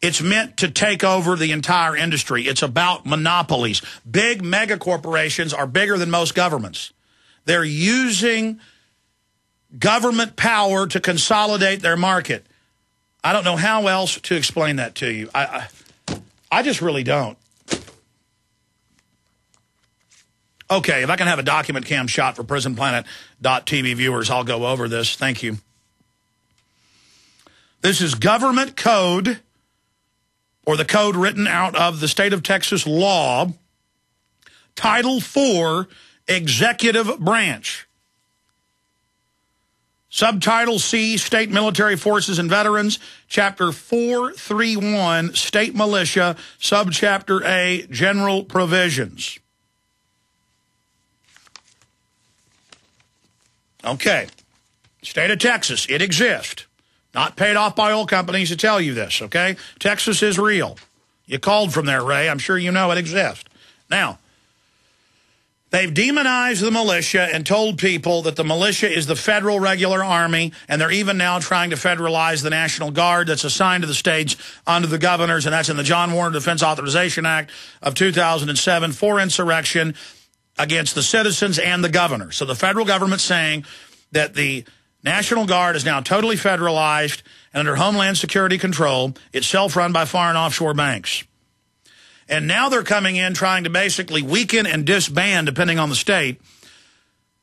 It's meant to take over the entire industry. It's about monopolies. Big mega corporations are bigger than most governments. They're using government power to consolidate their market. I don't know how else to explain that to you. I just really don't. Okay, if I can have a document cam shot for prisonplanet.tv viewers, I'll go over this. Thank you. This is government code, or the code written out of the state of Texas law, Title IV, Executive Branch. Subtitle C, State Military Forces and Veterans, Chapter 431, State Militia, Subchapter A, General Provisions. Okay, state of Texas, it exists. Not paid off by oil companies to tell you this, okay? Texas is real. You called from there, Ray. I'm sure you know it exists. Now, they've demonized the militia and told people that the militia is the federal regular army, and they're even now trying to federalize the National Guard that's assigned to the states under the governors, and that's in the John Warner Defense Authorization Act of 2007 for insurrection against the citizens and the governor. So the federal government's saying that the National Guard is now totally federalized and under Homeland Security control. It's self-run by foreign offshore banks. And now they're coming in trying to basically weaken and disband, depending on the state,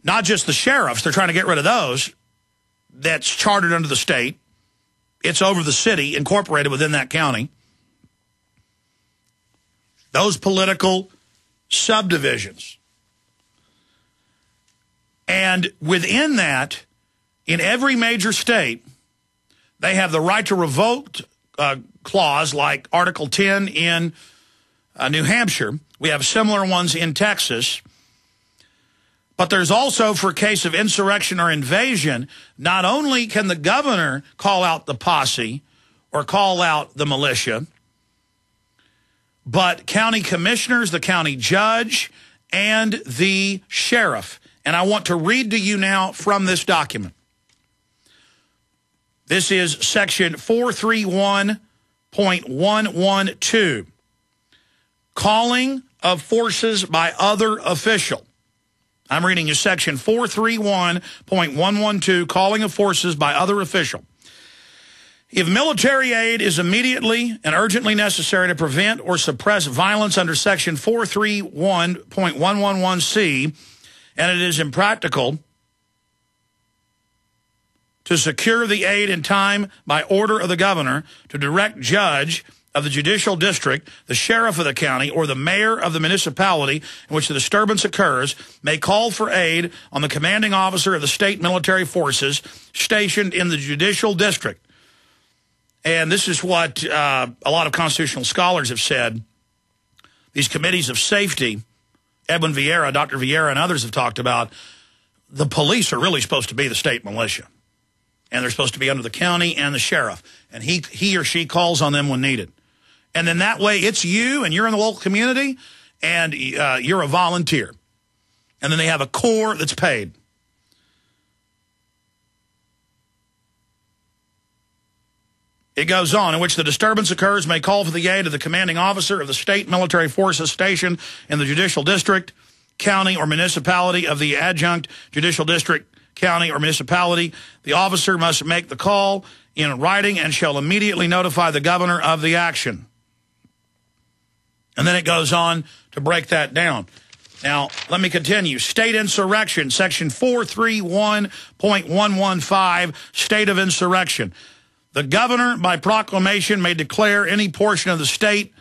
not just the sheriffs. They're trying to get rid of those. That's chartered under the state. It's over the city, incorporated within that county. Those political subdivisions. And within that, in every major state, they have the right to revoke clause like Article 10 in New Hampshire. We have similar ones in Texas. But there's also, for a case of insurrection or invasion, not only can the governor call out the posse or call out the militia, but county commissioners, the county judge, and the sheriff. And I want to read to you now from this document. This is section 431.112. Calling of forces by other official. I'm reading you section 431.112, calling of forces by other official. If military aid is immediately and urgently necessary to prevent or suppress violence under section 431.111C, and it is impractical to secure the aid in time by order of the governor, to direct judge of the judicial district, the sheriff of the county, or the mayor of the municipality in which the disturbance occurs, may call for aid on the commanding officer of the state military forces stationed in the judicial district. And this is what a lot of constitutional scholars have said. These committees of safety, Edwin Vieira, Dr. Vieira, and others have talked about, the police are really supposed to be the state militia. And they're supposed to be under the county and the sheriff. And he or she calls on them when needed. And then that way it's you and you're in the local community and you're a volunteer. And then they have a corps that's paid. It goes on, in which the disturbance occurs may call for the aid of the commanding officer of the state military forces stationed in the judicial district, county, or municipality of the adjunct judicial district, county, or municipality. The officer must make the call in writing and shall immediately notify the governor of the action. And then it goes on to break that down. Now, let me continue. State insurrection, section 431.115, state of insurrection. The governor, by proclamation, may declare any portion of the state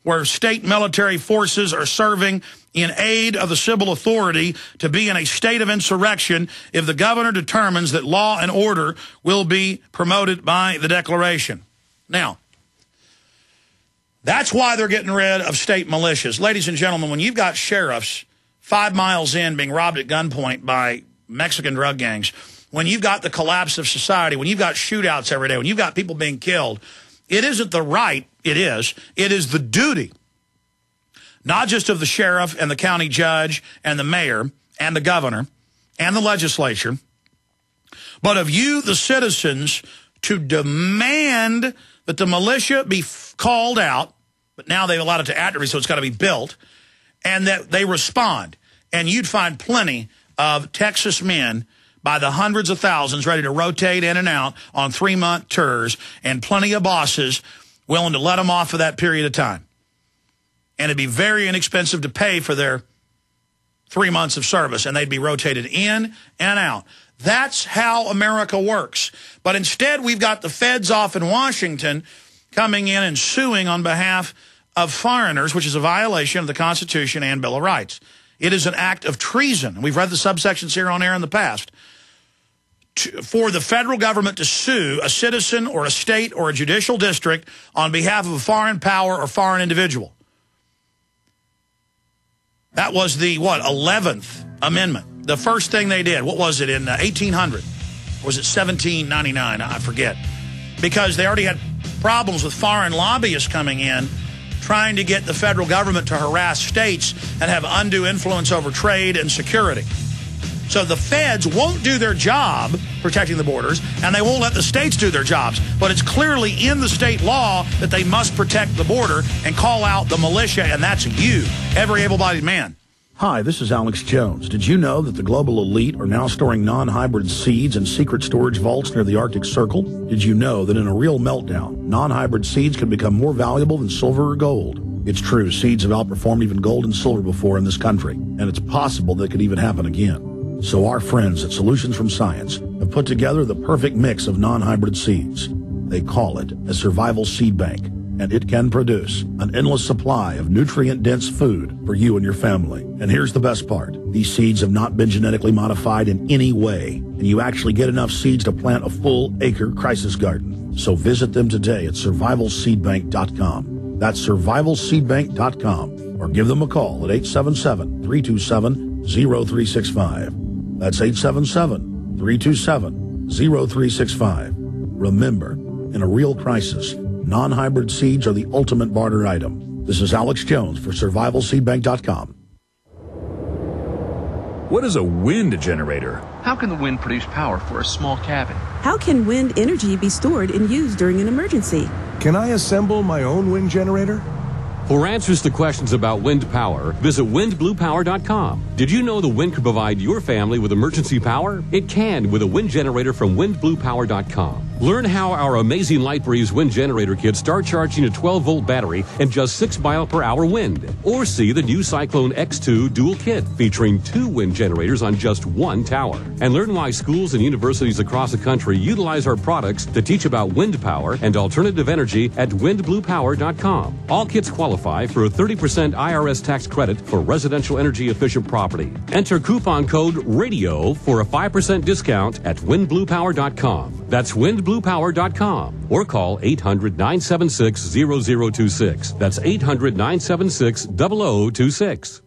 where state military forces are serving in aid of the civil authority to be in a state of insurrection if the governor determines that law and order will be promoted by the declaration. Now, that's why they're getting rid of state militias. Ladies and gentlemen, when you've got sheriffs 5 miles in being robbed at gunpoint by Mexican drug gangs, when you've got the collapse of society, when you've got shootouts every day, when you've got people being killed, it isn't the right, it is the duty, not just of the sheriff and the county judge and the mayor and the governor and the legislature, but of you, the citizens, to demand but the militia be called out, but now they've allowed it to atrophy, so it's got to be built, and that they respond. And you'd find plenty of Texas men by the hundreds of thousands ready to rotate in and out on 3-month tours, and plenty of bosses willing to let them off for that period of time. And it'd be very inexpensive to pay for their 3 months of service, and they'd be rotated in and out. That's how America works. But instead, we've got the feds off in Washington coming in and suing on behalf of foreigners, which is a violation of the Constitution and Bill of Rights. It is an act of treason. We've read the subsections here on air in the past. For the federal government to sue a citizen or a state or a judicial district on behalf of a foreign power or foreign individual. That was the, 11th Amendment. The first thing they did, what was it, in 1800? Was it 1799? I forget. Because they already had problems with foreign lobbyists coming in, trying to get the federal government to harass states and have undue influence over trade and security. So the feds won't do their job protecting the borders, and they won't let the states do their jobs. But it's clearly in the state law that they must protect the border and call out the militia, and that's you, every able-bodied man. Hi, this is Alex Jones. Did you know that the global elite are now storing non-hybrid seeds in secret storage vaults near the Arctic Circle? Did you know that in a real meltdown, non-hybrid seeds can become more valuable than silver or gold? It's true, seeds have outperformed even gold and silver before in this country, and it's possible that could even happen again. So our friends at Solutions from Science have put together the perfect mix of non-hybrid seeds. They call it a survival seed bank, and it can produce an endless supply of nutrient-dense food for you and your family. And here's the best part. These seeds have not been genetically modified in any way, and you actually get enough seeds to plant a full-acre crisis garden. So visit them today at survivalseedbank.com. That's survivalseedbank.com, or give them a call at 877-327-0365. That's 877-327-0365. Remember, in a real crisis, non-hybrid seeds are the ultimate barter item. This is Alex Jones for survivalseedbank.com. What is a wind generator? How can the wind produce power for a small cabin? How can wind energy be stored and used during an emergency? Can I assemble my own wind generator? For answers to questions about wind power, visit windbluepower.com. Did you know the wind can provide your family with emergency power? It can with a wind generator from windbluepower.com. Learn how our amazing LightBreeze wind generator kits start charging a 12-volt battery and just 6 mile per hour wind. Or see the new Cyclone X2 dual kit featuring 2 wind generators on just 1 tower. And learn why schools and universities across the country utilize our products to teach about wind power and alternative energy at windbluepower.com. All kits qualify for a 30% IRS tax credit for residential energy efficient property. Enter coupon code RADIO for a 5% discount at windbluepower.com. That's windbluepower.com, or call 800-976-0026. That's 800-976-0026.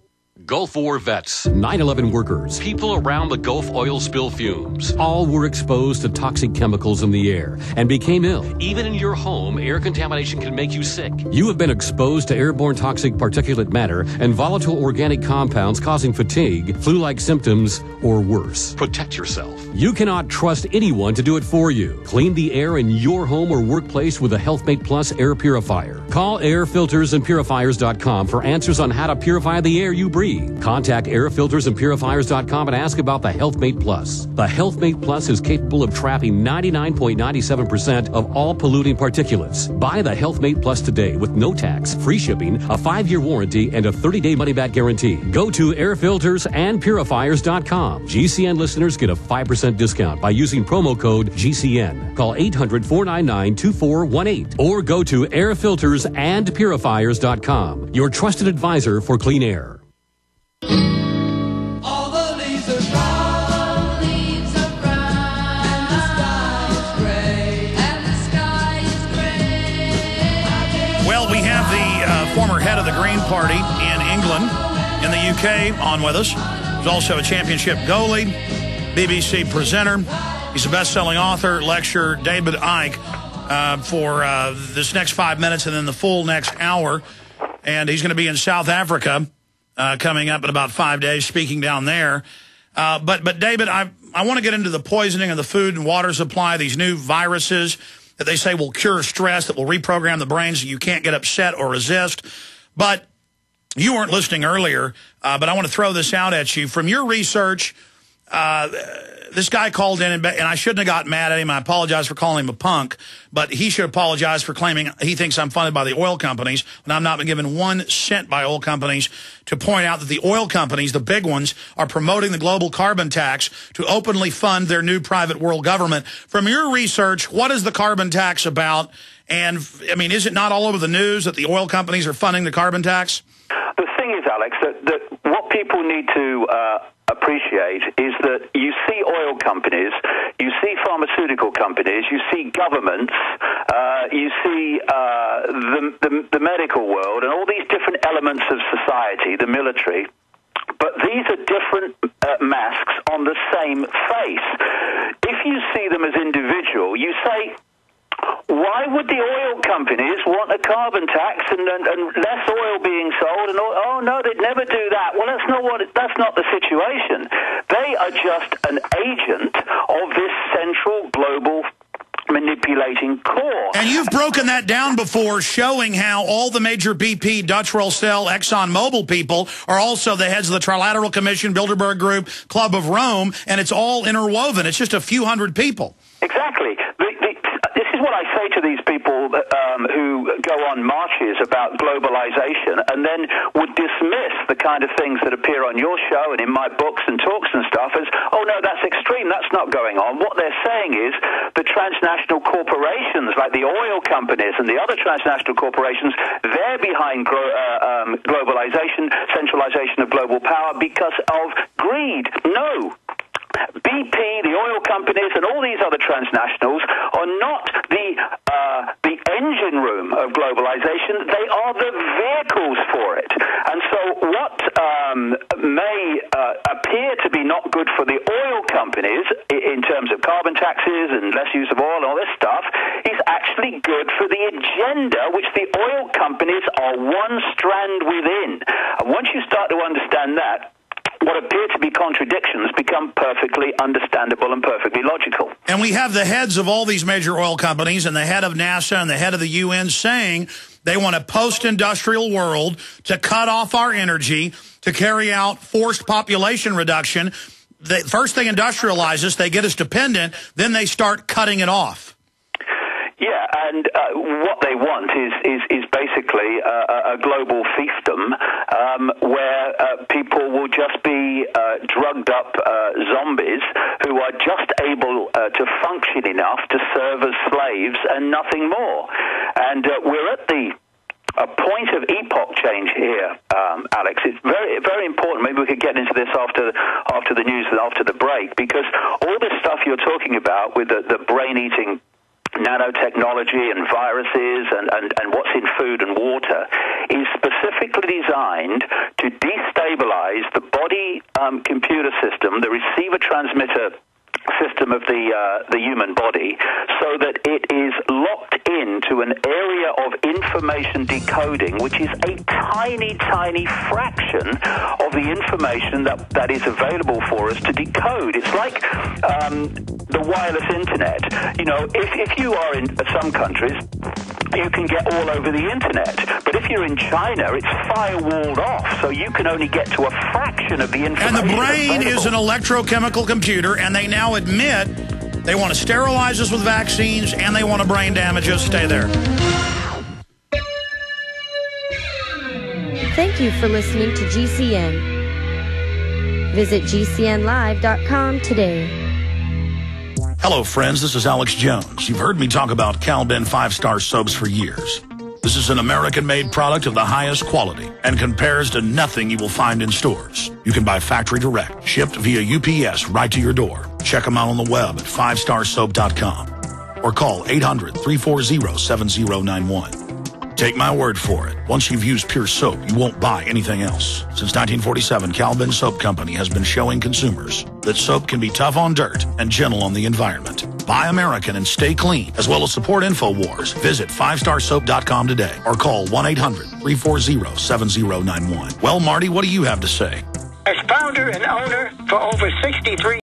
Gulf War vets, 9/11 workers, people around the Gulf oil spill fumes, all were exposed to toxic chemicals in the air and became ill. Even in your home, air contamination can make you sick. You have been exposed to airborne toxic particulate matter and volatile organic compounds causing fatigue, flu-like symptoms, or worse. Protect yourself. You cannot trust anyone to do it for you. Clean the air in your home or workplace with a HealthMate Plus air purifier. Call airfiltersandpurifiers.com for answers on how to purify the air you breathe. Contact airfiltersandpurifiers.com and ask about the HealthMate Plus. The HealthMate Plus is capable of trapping 99.97% of all polluting particulates. Buy the HealthMate Plus today with no tax, free shipping, a 5-year warranty, and a 30-day money-back guarantee. Go to airfiltersandpurifiers.com. GCN listeners get a 5% discount by using promo code GCN. Call 800-499-2418 or go to airfiltersandpurifiers.com. Your trusted advisor for clean air. All the leaves are brown, and the sky is gray, and the sky is gray. Well, we have the former head of the Green Party in England, in the UK, on with us. He's also a championship goalie, BBC presenter. He's a best-selling author, lecturer, David Icke, for this next 5 minutes and then the full next hour. And he's going to be in South Africa coming up in about 5 days, speaking down there. But David, I want to get into the poisoning of the food and water supply, these new viruses. that they say will cure stress, that will reprogram the brain so you can't get upset or resist. But you weren't listening earlier, but I want to throw this out at you. From your research, this guy called in, and I shouldn't have gotten mad at him. I apologize for calling him a punk, but he should apologize for claiming he thinks I'm funded by the oil companies when I've not been given 1 cent by oil companies, to point out that the oil companies, the big ones, are promoting the global carbon tax to openly fund their new private world government. From your research, what is the carbon tax about? And, I mean, is it not all over the news that the oil companies are funding the carbon tax? The thing is, Alex, that what people need to appreciate is that you see oil companies, you see pharmaceutical companies, you see governments, you see the medical world, and all these different elements of society, the military. But these are different masks on the same face. If you see them as individual, you say, why would the oil companies want a carbon tax and less oil being sold? And oh no, they'd never do that. Well, that's not the situation. They are just an agent of this central global manipulating core. And you've broken that down before, showing how all the major BP, Dutch Roll-Cell, ExxonMobil people are also the heads of the Trilateral Commission, Bilderberg Group, Club of Rome, and it's all interwoven. It's just a few hundred people. Exactly. This is what I say to these people who go on marches about globalization and then would dismiss the kind of things that appear on your show and in my books and talks and stuff as, oh no, that's extreme, that's not going on. What they're saying is the transnational corporations, like the oil companies and the other transnational corporations, they're behind globalization, centralization of global power because of greed. No. BP, the oil companies, and all these other transnationals are not the engine room of globalization. They are the vehicles for it. And so what may appear to be not good for the oil companies in terms of carbon taxes and less use of oil and all this stuff is actually good for the agenda, which the oil companies are one strand within. And once you start to understand that, what appear to be contradictions become perfectly understandable and perfectly logical. And we have the heads of all these major oil companies and the head of NASA and the head of the UN saying they want a post-industrial world to cut off our energy, to carry out forced population reduction. First they industrialize us, they get us dependent, then they start cutting it off. Yeah, and what they want is basically a global fiefdom where people will just be drugged up zombies who are just able to function enough to serve as slaves and nothing more. And we're at a point of epoch change here, Alex. It's very, very important. Maybe we could get into this after the news and after the break, because all this stuff you're talking about with the brain-eating nanotechnology and viruses and what's in food and water is specifically designed to destabilize the body computer system, the receiver-transmitter system of the human body, so that it is locked into an area of information decoding, which is a tiny, tiny fraction of the information that is available for us to decode. It's like the wireless internet. You know, if you are in some countries, you can get all over the internet. But if you're in China, it's firewalled off, so you can only get to a fraction of the information. And the brain available. is an electrochemical computer, and they now admit they want to sterilize us with vaccines, and they want to brain damage us. Stay there. Thank you for listening to GCN. Visit GCNlive.com today. Hello, friends. This is Alex Jones. You've heard me talk about Cal-Ben 5-star soaps for years. This is an American-made product of the highest quality and compares to nothing you will find in stores. You can buy factory direct, shipped via UPS right to your door. Check them out on the web at 5starsoap.com or call 800-340-7091. Take my word for it. Once you've used Pure Soap, you won't buy anything else. Since 1947, Cal-Ben Soap Company has been showing consumers that soap can be tough on dirt and gentle on the environment. Buy American and stay clean, as well as support InfoWars. Visit 5starsoap.com today or call 1-800-340-7091. Well, Marty, what do you have to say? As founder and owner for over 63